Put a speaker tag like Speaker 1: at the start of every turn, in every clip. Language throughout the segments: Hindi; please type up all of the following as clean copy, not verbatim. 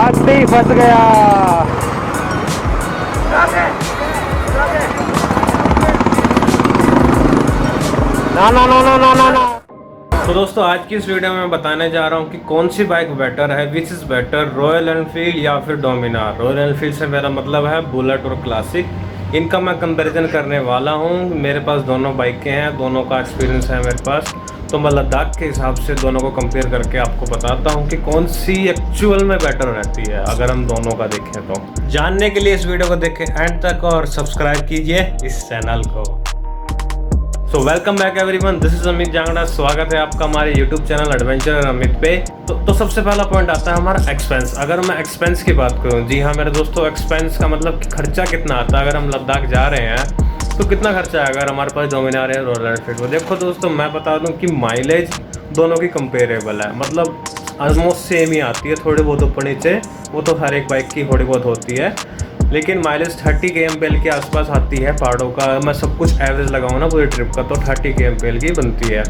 Speaker 1: भागते ही फंस गया। ना ना ना ना ना ना ना। तो दोस्तों आज की इस वीडियो में मैं बताने जा रहा हूँ कि कौन सी बाइक बेटर है, which is better, royal Enfield या फिर डोमिनार। रॉयल एनफील्ड से मेरा मतलब है बुलेट और क्लासिक। इनका मैं कंपैरिजन करने वाला हूँ। मेरे पास दोनों बाइकें हैं, दोनों का एक्सपीरियंस है मेरे पास, तो मैं लद्दाख के हिसाब से दोनों को कंपेयर करके आपको बताता हूँ कि कौन सी एक्चुअल में बेटर रहती है अगर हम दोनों का देखें तो। जानने के लिए इस वीडियो को देखें एंड तक और सब्सक्राइब कीजिए इस चैनल को। So welcome back everyone, this is Amit Jangra. स्वागत है आपका हमारे यूट्यूब चैनल एडवेंचर अमित पे। तो सबसे पहला पॉइंट आता है हमारा एक्सपेंस। अगर मैं एक्सपेंस की बात करूँ, जी हाँ मेरे दोस्तों, एक्सपेंस का मतलब कि खर्चा कितना आता है। अगर हम लद्दाख जा रहे हैं तो कितना खर्चा है अगर हमारे पास डोमिनार है रॉयल एनफील्ड। तो देखो दोस्तों, मैं बता दूं कि माइलेज दोनों की कंपेरेबल है, मतलब ऑलमोस्ट सेम ही आती है। थोड़ी बहुत ऊपर नीचे वो तो हर एक बाइक की थोड़ी बहुत होती है, लेकिन माइलेज 30 kmpl के आसपास आती है। पहाड़ों का मैं सब कुछ एवरेज लगाऊँ ना पूरी ट्रिप का तो 30 kmpl की बनती है।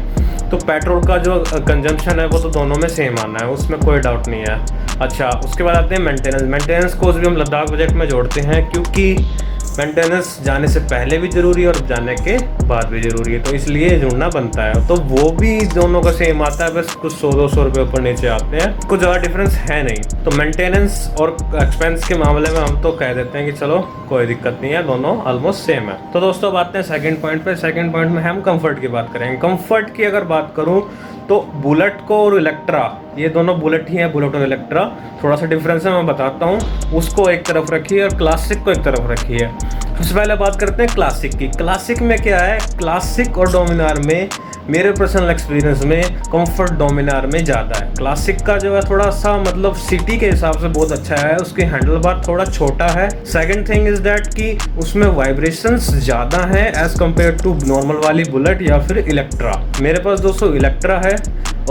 Speaker 1: तो पेट्रोल का जो कंजम्पशन है वो तो दोनों में सेम आना है, उसमें कोई डाउट नहीं है। अच्छा, उसके बाद आते हैं मेंटेनेंस कोस्ट भी हम लद्दाख बजट में जोड़ते हैं, क्योंकि मेंटेनेंस जाने से पहले भी ज़रूरी है और जाने के बाद भी ज़रूरी है, तो इसलिए जुड़ना बनता है। तो वो भी दोनों का सेम आता है, बस कुछ 100-200 रुपये ऊपर नीचे आते हैं, कुछ ज़्यादा डिफरेंस है नहीं। तो मेंटेनेंस और एक्सपेंस के मामले में हम तो कह देते हैं कि चलो कोई दिक्कत नहीं है, दोनों ऑलमोस्ट सेम है। तो दोस्तों अब आते हैं सेकंड पॉइंट पे। सेकंड पॉइंट में हम कंफर्ट की बात करेंगे। कंफर्ट की अगर बात करूँ तो बुलेट को और इलेक्ट्रा, ये दोनों बुलेट ही हैं, बुलेट और इलेक्ट्रा। थोड़ा सा डिफरेंस है, मैं बताता हूँ। उसको एक तरफ रखिए और क्लासिक को एक तरफ रखिए। सबसे पहले बात करते हैं क्लासिक की। क्लासिक में क्या है, क्लासिक और डोमिनार में मेरे पर्सनल एक्सपीरियंस में कंफर्ट डोमिनार में ज़्यादा है। क्लासिक का जो है थोड़ा सा मतलब सिटी के हिसाब से बहुत अच्छा है, उसकी हैंडल बार थोड़ा छोटा है। सेकंड थिंग इज़ दैट कि उसमें वाइब्रेशंस ज़्यादा हैं एज़ कम्पेयर टू नॉर्मल वाली बुलेट या फिर इलेक्ट्रा। मेरे पास दोस्तों इलेक्ट्रा है,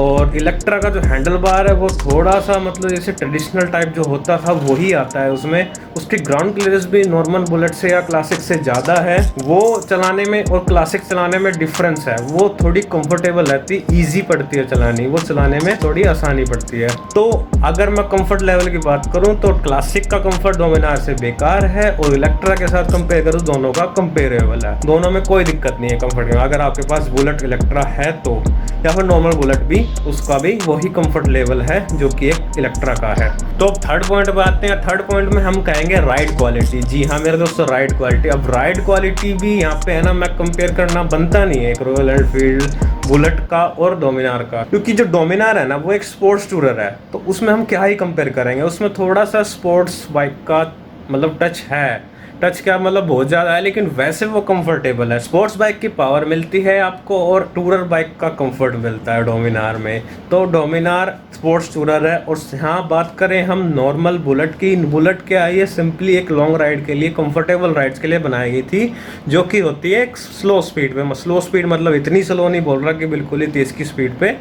Speaker 1: और इलेक्ट्रा का जो हैंडल बार है वो थोड़ा सा मतलब जैसे ट्रेडिशनल टाइप जो होता था वही आता है उसमें। उसकी ग्राउंड क्लियरेंस भी नॉर्मल बुलेट से या क्लासिक से ज़्यादा है। वो चलाने में और क्लासिक चलाने में डिफरेंस है, वो थोड़ी कंफर्टेबल रहती, ईजी पड़ती है चलानी, वो चलाने में थोड़ी आसानी पड़ती है। तो अगर मैं कंफर्ट लेवल की बात करूँ तो क्लासिक का कंफर्ट डोमिनार से बेकार है, और इलेक्ट्रा के साथ कंपेयर करूँ दोनों का कंपेरेबल है। दोनों में कोई दिक्कत नहीं है कंफर्ट में। अगर आपके पास बुलेट इलेक्ट्रा है तो, या फिर नॉर्मल बुलेट भी, उसका भी वही कंफर्ट लेवल है जो कि एक इलेक्ट्रा का है। तो अब थर्ड पॉइंट पे आते हैं। थर्ड पॉइंट में हम कहेंगे राइड क्वालिटी। जी हाँ मेरे दोस्तों, राइड क्वालिटी। अब राइड क्वालिटी भी यहाँ पे है ना, मैं कंपेयर करना बनता नहीं है एक रॉयल एनफील्ड बुलेट का और डोमिनार का, क्योंकि जो डोमिनार है ना वो एक स्पोर्ट्स टूरर है, तो उसमें हम क्या ही कंपेयर करेंगे। उसमें थोड़ा सा स्पोर्ट्स बाइक का मतलब टच है, टच क्या मतलब बहुत ज़्यादा है, लेकिन वैसे वो कंफर्टेबल है। स्पोर्ट्स बाइक की पावर मिलती है आपको और टूरर बाइक का कंफर्ट मिलता है डोमिनार में। तो डोमिनार स्पोर्ट्स टूरर है। और यहाँ बात करें हम नॉर्मल बुलेट की, बुलेट क्या है, ये सिंपली एक लॉन्ग राइड के लिए, कंफर्टेबल राइड्स के लिए बनाई गई थी, जो कि होती है एक स्लो स्पीड पे। स्लो स्पीड मतलब इतनी स्लो नहीं बोल रहा कि बिल्कुल ही तेज़ की स्पीड पे,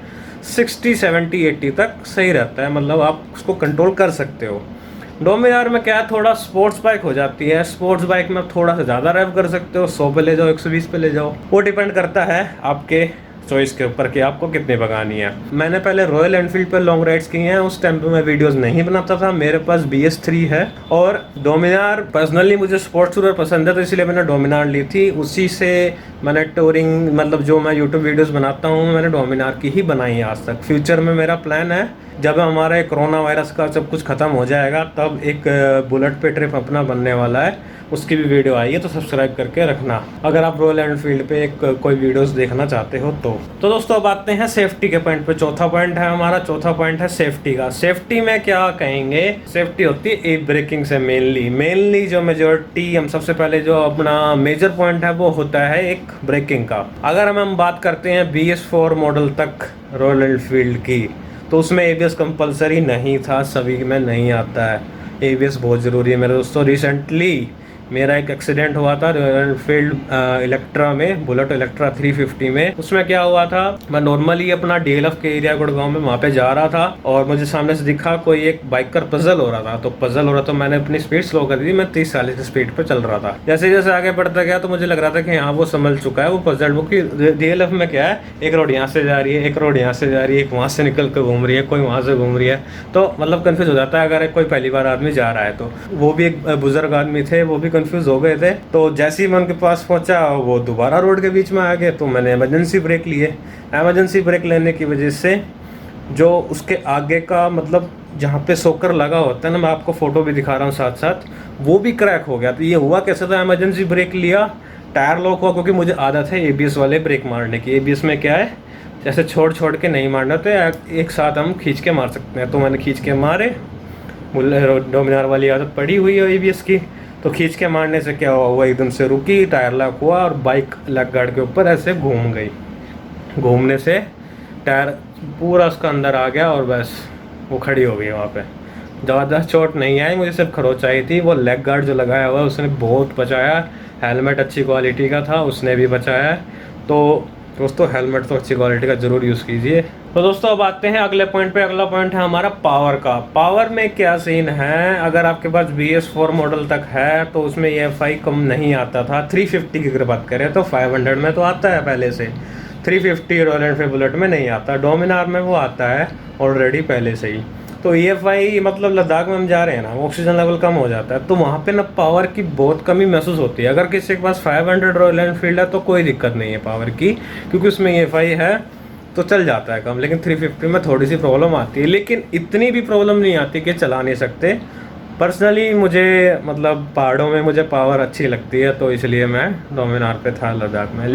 Speaker 1: 60, 70, 80 तक सही रहता है, मतलब आप उसको कंट्रोल कर सकते हो। डोमिनार में क्या है, थोड़ा स्पोर्ट्स बाइक हो जाती है। स्पोर्ट्स बाइक में थोड़ा सा ज़्यादा रेव कर सकते हो, 100 पे ले जाओ, 120 पे ले जाओ, वो डिपेंड करता है आपके चॉइस के ऊपर कि आपको कितनी भगानी है। मैंने पहले रॉयल एनफील्ड पर लॉन्ग राइड्स की हैं, उस टाइम पे मैं वीडियोस नहीं बनाता था। मेरे पास BS3 है, और डोमिनार पर्सनली मुझे स्पोर्ट्स टूरर पसंद है, तो इसलिए मैंने डोमिनार ली थी। उसी से मैंने टूरिंग मतलब जो मैं यूट्यूब वीडियोस बनाता हूँ मैंने डोमिनार की ही बनाई है आज तक। फ्यूचर में मेरा प्लान है, जब हमारे कोरोना वायरस का सब कुछ ख़त्म हो जाएगा तब एक बुलेट पे ट्रिप अपना बनने वाला है, उसकी भी वीडियो आई है, तो सब्सक्राइब करके रखना अगर आप रॉयल एनफील्ड पे एक कोई वीडियोस देखना चाहते हो तो। दोस्तों अब आते हैं सेफ्टी के पॉइंट पे। चौथा पॉइंट है हमारा, चौथा पॉइंट है सेफ्टी का। सेफ्टी में क्या कहेंगे, सेफ्टी होती है एयर ब्रेकिंग से मेनली जो मेजॉरिटी, हम सबसे पहले जो अपना मेजर पॉइंट है वो होता है एक ब्रेकिंग का। अगर हम बात करते हैं BS4 मॉडल तक रॉयल एनफील्ड की, तो उसमें ABS कंपलसरी नहीं था, सभी में नहीं आता है। ABS बहुत ज़रूरी है मेरे दोस्तों। रिसेंटली मेरा एक एक्सीडेंट हुआ था रॉयल एनफील्ड इलेक्ट्रा में, बुलेट इलेक्ट्रा 350 में। उसमें क्या हुआ था, मैं नॉर्मली अपना DLF के एरिया गुड़गांव में वहाँ पे जा रहा था और मुझे सामने से दिखा कोई एक बाइकर पजल हो रहा था। तो पजल हो रहा तो मैंने अपनी स्पीड स्लो कर दी, मैं 30-40 की स्पीड पर चल रहा था। जैसे जैसे आगे बढ़ता गया तो मुझे लग रहा था कि हाँ वो संभल चुका है वो पजल। वो कि DLF में क्या है, एक रोड यहाँ से जा रही है, एक रोड यहाँ से जा रही है, एक वहाँ से निकल कर घूम रही है, कोई वहाँ से घूम रही है, तो मतलब कन्फ्यूज हो जाता है अगर कोई पहली बार आदमी जा रहा है तो। वो भी एक बुजुर्ग आदमी थे, वो भी कंफ्यूज हो गए थे। तो जैसे ही मैं उनके पास पहुंचा वो दोबारा रोड के बीच में आ गए, तो मैंने इमरजेंसी ब्रेक लिए। इमरजेंसी ब्रेक लेने की वजह से जो उसके आगे का मतलब जहाँ पे सोकर लगा होता है ना, मैं आपको फोटो भी दिखा रहा हूँ साथ साथ, वो भी क्रैक हो गया। तो ये हुआ कैसे था, इमरजेंसी ब्रेक लिया, टायर लॉक हुआ, क्योंकि मुझे आदत है ABS वाले ब्रेक मारने की। ABS में क्या है, जैसे छोड़ छोड़ के नहीं मारना, तो एक साथ हम खींच के मार सकते हैं। तो मैंने खींच के मारे, डोमिनार वाली आदत पड़ी हुई है ABS की। तो खींच के मारने से क्या हुआ, वो एकदम से रुकी, टायर लॉक हुआ और बाइक लेग गार्ड के ऊपर ऐसे घूम गई। घूमने से टायर पूरा उसका अंदर आ गया और बस वो खड़ी हो गई वहाँ पे। ज़्यादा चोट नहीं आई मुझे, सिर्फ खरोच आई थी। वो लेग गार्ड जो लगाया हुआ उसने बहुत बचाया। हेलमेट अच्छी क्वालिटी का था, उसने भी बचाया। तो दोस्तों हेलमेट तो अच्छी क्वालिटी का ज़रूर यूज़ कीजिए। तो दोस्तों अब आते हैं अगले पॉइंट पे। अगला पॉइंट है हमारा पावर का। पावर में क्या सीन है, अगर आपके पास BS4 मॉडल तक है तो उसमें EFI कम नहीं आता था। 350 की अगर बात करें तो 500 में तो आता है पहले से, 350 रॉयल एनफील्ड बुलेट में नहीं आता। डोमिनार में वो आता है ऑलरेडी पहले से ही। तो EFI मतलब लद्दाख में हम जा रहे हैं ना, ऑक्सीजन लेवल कम हो जाता है, तो वहाँ पे ना पावर की बहुत कमी महसूस होती है। अगर किसी के पास 500 रॉयल एनफील्ड है तो कोई दिक्कत नहीं है पावर की, क्योंकि उसमें EFI है तो चल जाता है कम। लेकिन 350 में थोड़ी सी प्रॉब्लम आती है, लेकिन इतनी भी प्रॉब्लम नहीं आती कि चला नहीं सकते। पर्सनली मुझे मतलब पहाड़ों में मुझे पावर अच्छी लगती है, तो इसलिए मैं डोमिनार पे था लद्दाख में।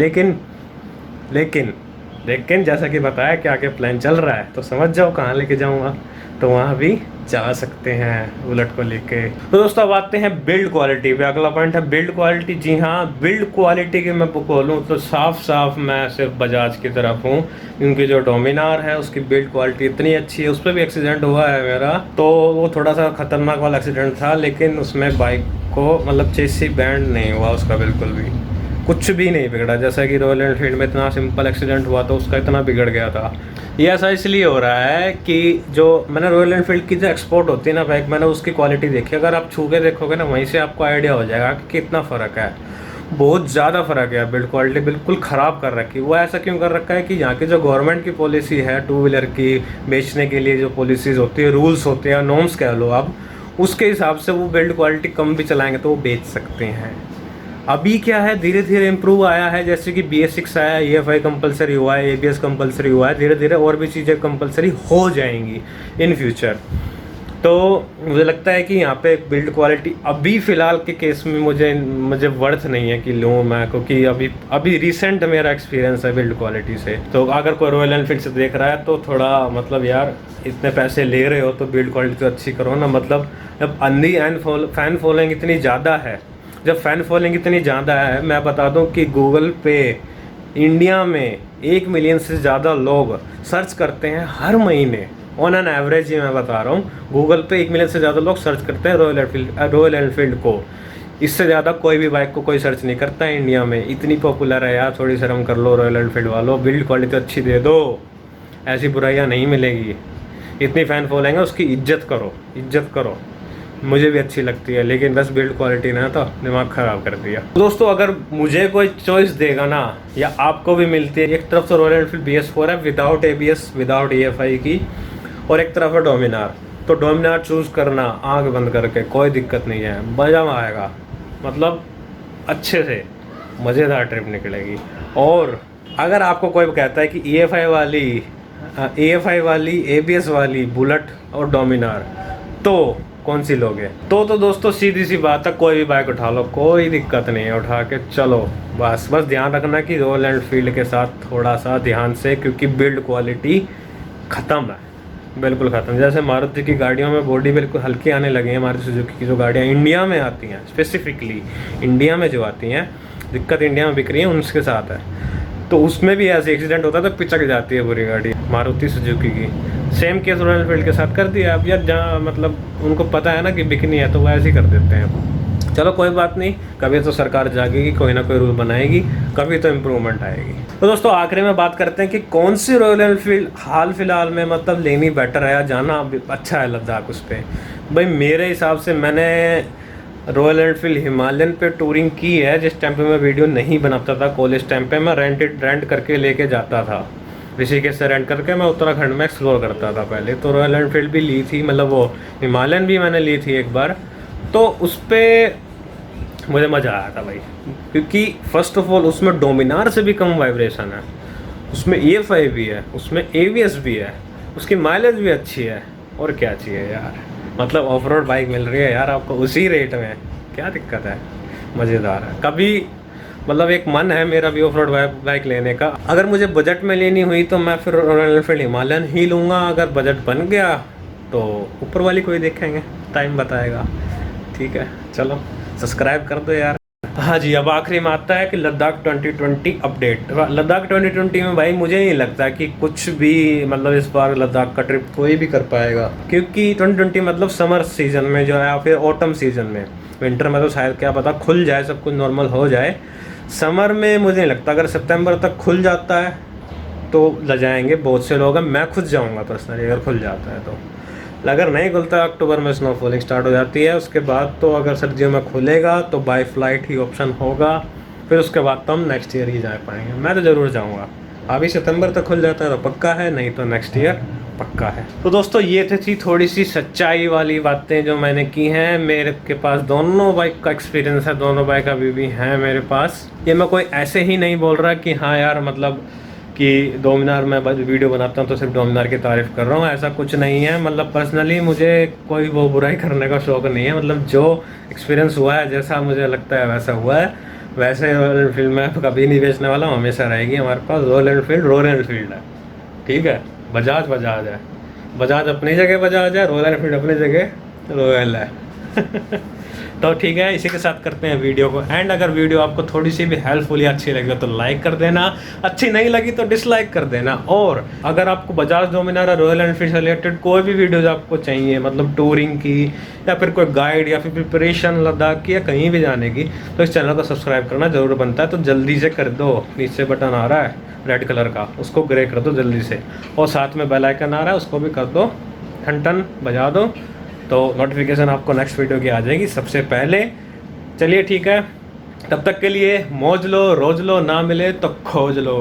Speaker 1: लेकिन जैसा कि बताया कि आगे प्लान चल रहा है, तो समझ जाओ कहाँ लेके जाऊँगा, तो वहाँ भी जा सकते हैं बुलेट को लेके। तो दोस्तों अब आते हैं बिल्ड क्वालिटी पे। अगला पॉइंट है बिल्ड क्वालिटी। जी हाँ, बिल्ड क्वालिटी की मैं बोलूँ तो साफ मैं सिर्फ बजाज की तरफ हूँ, क्योंकि जो डोमिनार है उसकी बिल्ड क्वालिटी इतनी अच्छी है। उस पर भी एक्सीडेंट हुआ है मेरा, तो वो थोड़ा सा खतरनाक वाला एक्सीडेंट था, लेकिन उसमें बाइक को मतलब चेसी बैंड नहीं हुआ उसका, बिल्कुल भी कुछ भी नहीं बिगड़ा। जैसा कि रॉयल एनफील्ड में इतना सिंपल एक्सीडेंट हुआ तो उसका इतना बिगड़ गया था। ये ऐसा इसलिए हो रहा है कि जो मैंने रॉयल एनफील्ड की जो एक्सपोर्ट होती है ना बाइक, मैंने उसकी क्वालिटी देखी। अगर आप छू के देखोगे ना, वहीं से आपको आइडिया हो जाएगा कि कितना फ़र्क है। बहुत ज़्यादा फ़र्क है। बिल्ड क्वालिटी बिल्कुल ख़राब कर रखी है। वो ऐसा क्यों कर रखा है कि यहाँ की जो गवर्नमेंट की पॉलिसी है, टू व्हीलर की बेचने के लिए जो पॉलिसीज़ होती है, रूल्स होते हैं, नॉर्म्स कह लो आप, उसके हिसाब से वो बिल्ड क्वालिटी कम भी चलाएँगे तो वो बेच सकते हैं। अभी क्या है, धीरे धीरे इम्प्रूव आया है। जैसे कि BS6 आया, EFI कंपलसरी हुआ है, ABS कंपलसरी हुआ है, धीरे धीरे और भी चीज़ें कंपलसरी हो जाएंगी इन फ्यूचर। तो मुझे लगता है कि यहाँ पे बिल्ड क्वालिटी अभी फ़िलहाल के केस में मुझे वर्थ नहीं है कि लूँ मैं, क्योंकि अभी रिसेंट मेरा एक्सपीरियंस है बिल्ड क्वालिटी से। तो अगर कोई रॉयल एनफील्ड से देख रहा है तो थोड़ा मतलब यार इतने पैसे ले रहे हो तो बिल्ड क्वालिटी तो अच्छी करो ना। मतलब जब अंधी एंड फैन फॉलोइंग इतनी ज़्यादा है, जब फ़ैन फॉलोइंग इतनी ज़्यादा है, मैं बता दूं कि गूगल पे इंडिया में 1 मिलियन से ज़्यादा लोग सर्च करते हैं हर महीने। ऑन एन एवरेज ही मैं बता रहा हूँ, गूगल पे 1 मिलियन से ज़्यादा लोग सर्च करते हैं रॉयल एनफील्ड को। इससे ज़्यादा कोई भी बाइक को कोई सर्च नहीं करता है इंडिया में। इतनी पॉपुलर है यार, थोड़ी शर्म कर लो रॉयल एनफील्ड वालों, बिल्ड क्वालिटी अच्छी दे दो, ऐसी बुराइयाँ नहीं मिलेगी। इतनी फ़ैन फॉलोइंग है, उसकी इज्जत करो। मुझे भी अच्छी लगती है, लेकिन बस बिल्ड क्वालिटी ना तो दिमाग ख़राब कर दिया। दोस्तों अगर मुझे कोई चॉइस देगा ना, या आपको भी मिलती है, एक तरफ तो रॉयल एनफील्ड BS4 है विदाउट ABS विदाउट EFI की, और एक तरफ है डोमिनार, तो डोमिनार चूज़ करना आँख बंद करके, कोई दिक्कत नहीं है, मज़ा आएगा। मतलब अच्छे से मज़ेदार ट्रिप निकलेगी। और अगर आपको कोई कहता है कि EFI वाली ABS वाली बुलेट और डोमिनार, तो कौन सी लोगे? तो दोस्तों सीधी सी बात है, कोई भी बाइक उठा लो, कोई दिक्कत नहीं है, उठा के चलो। बस ध्यान रखना कि रॉयल एनफील्ड के साथ थोड़ा सा ध्यान से, क्योंकि बिल्ड क्वालिटी ख़त्म है, बिल्कुल ख़त्म। जैसे मारुति की गाड़ियों में बॉडी बिल्कुल हल्की आने लगी है, मारुति सुजुकी की जो गाड़ियाँ इंडिया में आती हैं, स्पेसिफिकली इंडिया में जो आती हैं, दिक्कत इंडिया में बिक रही है, उनके साथ है। तो उसमें भी ऐसे एक्सीडेंट होता है तो पिचक जाती है पूरी गाड़ी मारुति सुजुकी की। सेम केस रॉयल एनफील्ड के साथ कर दिया अब यार, जहाँ मतलब उनको पता है ना कि बिकनी है, तो वो ऐसे ही कर देते हैं। चलो कोई बात नहीं, कभी तो सरकार जागेगी, कोई ना कोई रूल बनाएगी, कभी तो इम्प्रूवमेंट आएगी। तो दोस्तों आखिरी में बात करते हैं कि कौन सी रॉयल एनफील्ड हाल फिलहाल में मतलब लेनी बेटर है या जाना अच्छा है लद्दाख उस पर। भाई मेरे हिसाब से मैंने रॉयल एनफील्ड हिमालयन पे टूरिंग की है। जिस टाइम पे मैं वीडियो नहीं बनाता था कॉलेज टाइम पे, मैं रेंट करके लेके जाता था ऋषिकेश से, रेंट करके मैं उत्तराखंड में एक्सप्लोर करता था पहले। तो रॉयल एनफील्ड भी ली थी, मतलब वो हिमालयन भी मैंने ली थी एक बार। तो उस पर मुझे मज़ा आया था भाई, क्योंकि फ़र्स्ट ऑफ ऑल उसमें डोमिनार से भी कम वाइब्रेशन है, उसमें EFI भी है, उसमें ABS भी है, उसकी माइलेज भी अच्छी है। और क्या चाहिए यार, मतलब ऑफ रोड बाइक मिल रही है यार आपको उसी रेट में, क्या दिक्कत है, मज़ेदार है। कभी मतलब एक मन है मेरा भी ऑफ रोड बाइक लेने का। अगर मुझे बजट में लेनी हुई तो मैं फिर रॉयल एनफील्ड हिमालयन ही लूँगा। अगर बजट बन गया तो ऊपर वाली कोई देखेंगे, टाइम बताएगा। ठीक है, चलो सब्सक्राइब कर दो यार। हाँ जी, अब आखिरी में आता है कि लद्दाख 2020 अपडेट। लद्दाख 2020 में भाई मुझे नहीं लगता कि कुछ भी मतलब इस बार लद्दाख का ट्रिप कोई भी कर पाएगा, क्योंकि 2020 मतलब समर सीजन में जो है या फिर ऑटम सीजन में, विंटर में तो शायद क्या पता खुल जाए, सब कुछ नॉर्मल हो जाए। समर में मुझे नहीं लगता, अगर सितंबर तक खुल जाता है तो ल जाएंगे बहुत से लोग हैं, मैं खुद जाऊँगा पर्सनली अगर खुल जाता है तो। अगर नहीं खुलता अक्टूबर में स्नोफॉलिंग स्टार्ट हो जाती है, उसके बाद तो अगर सर्दियों में खुलेगा तो बाय फ्लाइट ही ऑप्शन होगा, फिर उसके बाद तो हम नेक्स्ट ईयर ही जा पाएंगे। मैं तो ज़रूर जाऊंगा, अभी सितंबर तक खुल जाता है तो पक्का है, नहीं तो नेक्स्ट ईयर पक्का है। तो दोस्तों ये थी थोड़ी सी सच्चाई वाली बातें जो मैंने की हैं। मेरे के पास दोनों बाइक का एक्सपीरियंस है, दोनों बाइक अभी भी हैं मेरे पास। ये मैं कोई ऐसे ही नहीं बोल रहा कि हाँ यार मतलब कि डोमिनार में वीडियो बनाता हूँ तो सिर्फ डोमिनार की तारीफ़ कर रहा हूँ, ऐसा कुछ नहीं है। मतलब पर्सनली मुझे कोई वो बुराई करने का शौक़ नहीं है, मतलब जो एक्सपीरियंस हुआ है, जैसा मुझे लगता है वैसा हुआ है। वैसे रॉयल एनफील्ड में कभी नहीं बेचने वाला हूँ, हमेशा रहेगी हमारे पास। रॉयल एनफील्ड है, ठीक है। बजाज है, बजाज अपनी जगह बजाज है, रॉयल एनफील्ड अपनी जगह रॉयल है। तो ठीक है, इसी के साथ करते हैं वीडियो को एंड। अगर वीडियो आपको थोड़ी सी भी हेल्पफुल या अच्छी लगी तो लाइक कर देना, अच्छी नहीं लगी तो डिसलाइक कर देना। और अगर आपको बजाज डोमिनार रॉयल एनफील्ड से रिलेटेड कोई भी वीडियोज आपको चाहिए, मतलब टूरिंग की या फिर कोई गाइड या फिर प्रिपरेशन लद्दाख की या कहीं भी जाने की, तो इस चैनल को सब्सक्राइब करना जरूर बनता है। तो जल्दी से कर दो, नीचे बटन आ रहा है रेड कलर का, उसको ग्रे कर दो जल्दी से, और साथ में बेल आइकन आ रहा है उसको भी कर दो, ठन बजा दो, तो नोटिफिकेशन आपको नेक्स्ट वीडियो की आ जाएगी सबसे पहले। चलिए ठीक है, तब तक के लिए मौज लो, रोज लो, ना मिले तो खोज लो।